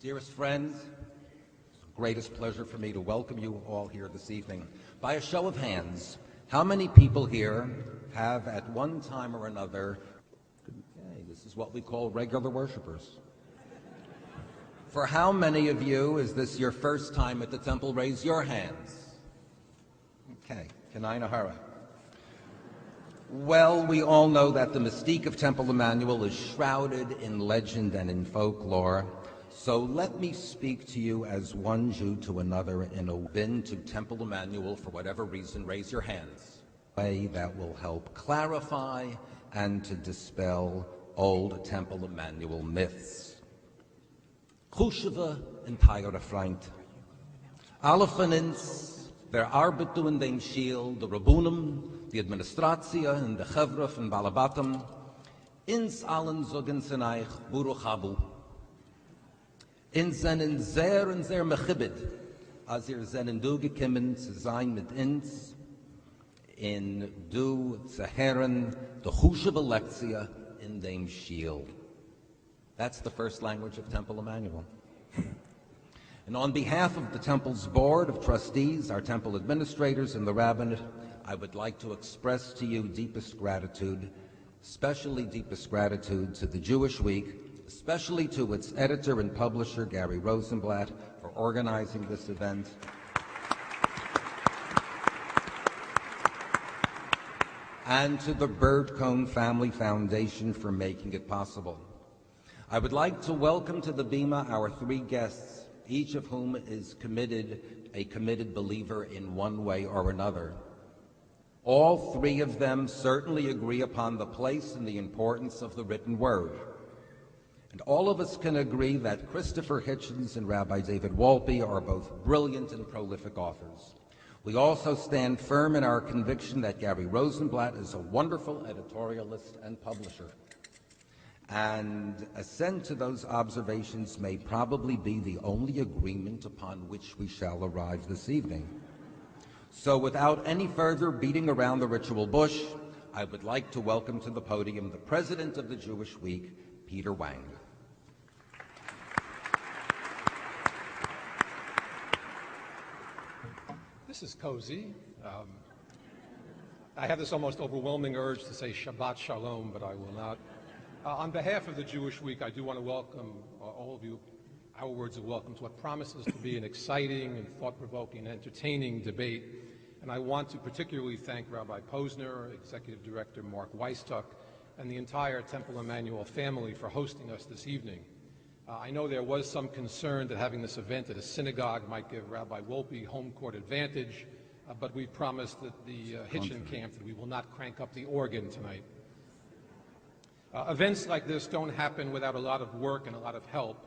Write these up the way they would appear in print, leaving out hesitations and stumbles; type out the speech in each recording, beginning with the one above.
Dearest friends, it's the greatest pleasure for me to welcome you all here this evening. By a show of hands, how many people here have at one time or another, this is what we call regular worshipers. For how many of you is this your first time at the temple? Raise your hands. Okay, Kenai Nahara. Well, we all know that the mystique of Temple Emanu-El is shrouded in legend and in folklore. So let me speak to you as one Jew to another in a been to Temple Emanu-El for whatever reason. Raise your hands. A way that will help clarify and to dispel old Temple Emanu-El myths. Chushewe en teure Freund. Alle von uns, wer arbeitet in dem Schiel, der Rabbunim, die Administratie und der Chevre von Balabatam, ins allen sagen sie euch, Baruch Habu. In seinen sehr und sehr mechibed, als ihr seinen du gekommen zu sein mit uns, in du zu hören, the Chushewe Lektia in dem Schiel. That's the first language of Temple Emanu-El. And on behalf of the Temple's Board of Trustees, our Temple administrators, and the Rabbinate, I would like to express to you deepest gratitude, especially deepest gratitude to the Jewish Week, especially to its editor and publisher, Gary Rosenblatt, for organizing this event. And to the Bird Cone Family Foundation for making it possible. I would like to welcome to the Bima our three guests, each of whom is a committed believer in one way or another. All three of them certainly agree upon the place and the importance of the written word. And all of us can agree that Christopher Hitchens and Rabbi David Wolpe are both brilliant and prolific authors. We also stand firm in our conviction that Gary Rosenblatt is a wonderful editorialist and publisher. And assent to those observations may probably be the only agreement upon which we shall arrive this evening. So without any further beating around the ritual bush, I would like to welcome to the podium the president of the Jewish Week, Peter Wang. This is cozy. I have this almost overwhelming urge to say Shabbat Shalom, but I will not. On behalf of the Jewish Week, I do want to welcome all of you, our words of welcome to what promises to be an exciting and thought-provoking and entertaining debate. And I want to particularly thank Rabbi Posner, Executive Director Mark Weistuck, and the entire Temple Emanu-El family for hosting us this evening. I know there was some concern that having this event at a synagogue might give Rabbi Wolpe home court advantage, but we promised that the Hitchens camp that we will not crank up the organ tonight. Events like this don't happen without a lot of work and a lot of help,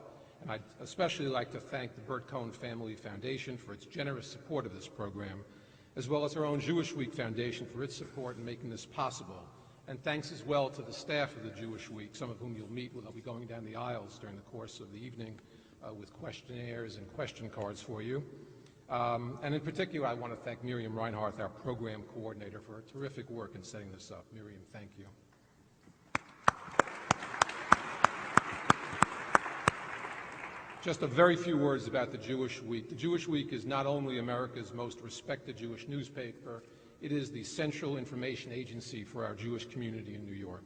and I'd especially like to thank the Bert Cohen Family Foundation for its generous support of this program, as well as our own Jewish Week Foundation for its support in making this possible. And thanks as well to the staff of the Jewish Week, some of whom you'll meet when they'll be going down the aisles during the course of the evening with questionnaires and question cards for you. And in particular, I want to thank Miriam Reinhardt, our program coordinator, for her terrific work in setting this up. Miriam, thank you. Just a very few words about the Jewish Week. The Jewish Week is not only America's most respected Jewish newspaper, it is the central information agency for our Jewish community in New York.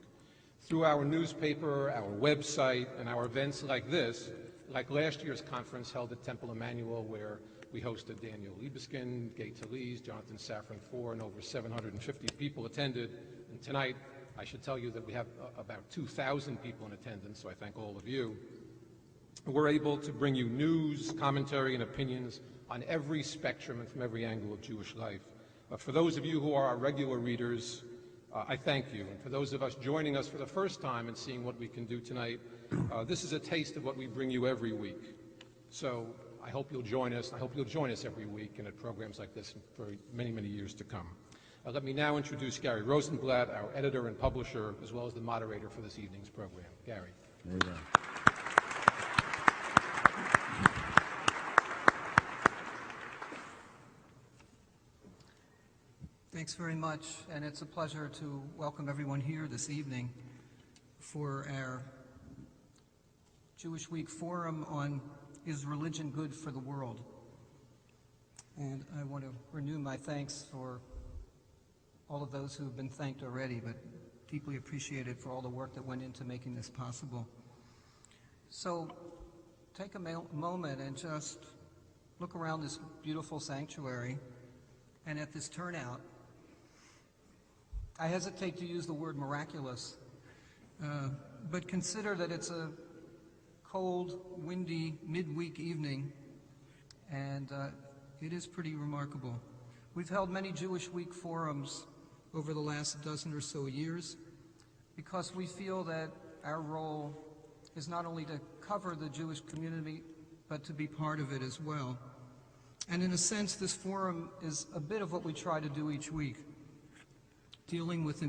Through our newspaper, our website, and our events like this, like last year's conference held at Temple Emanu-El, where we hosted Daniel Libeskind, Gay Talese, Jonathan Safran Foer, and over 750 people attended. And tonight, I should tell you that we have about 2,000 people in attendance, so I thank all of you. We're able to bring you news, commentary, and opinions on every spectrum and from every angle of Jewish life. For those of you who are our regular readers, I thank you. And for those of us joining us for the first time and seeing what we can do tonight, this is a taste of what we bring you every week. So I hope you'll join us. I hope you'll join us every week and at programs like this for many, many years to come. Let me now introduce Gary Rosenblatt, our editor and publisher, as well as the moderator for this evening's program. Gary. There you go. Thanks very much, and it's a pleasure to welcome everyone here this evening for our Jewish Week Forum on Is Religion Good for the World? And I want to renew my thanks for all of those who have been thanked already, but deeply appreciated for all the work that went into making this possible. So take a moment and just look around this beautiful sanctuary and at this turnout. I hesitate to use the word miraculous, but consider that it's a cold, windy, midweek evening, and it is pretty remarkable. We've held many Jewish Week forums over the last dozen or so years because we feel that our role is not only to cover the Jewish community, but to be part of it as well. And in a sense, this forum is a bit of what we try to do each week, dealing with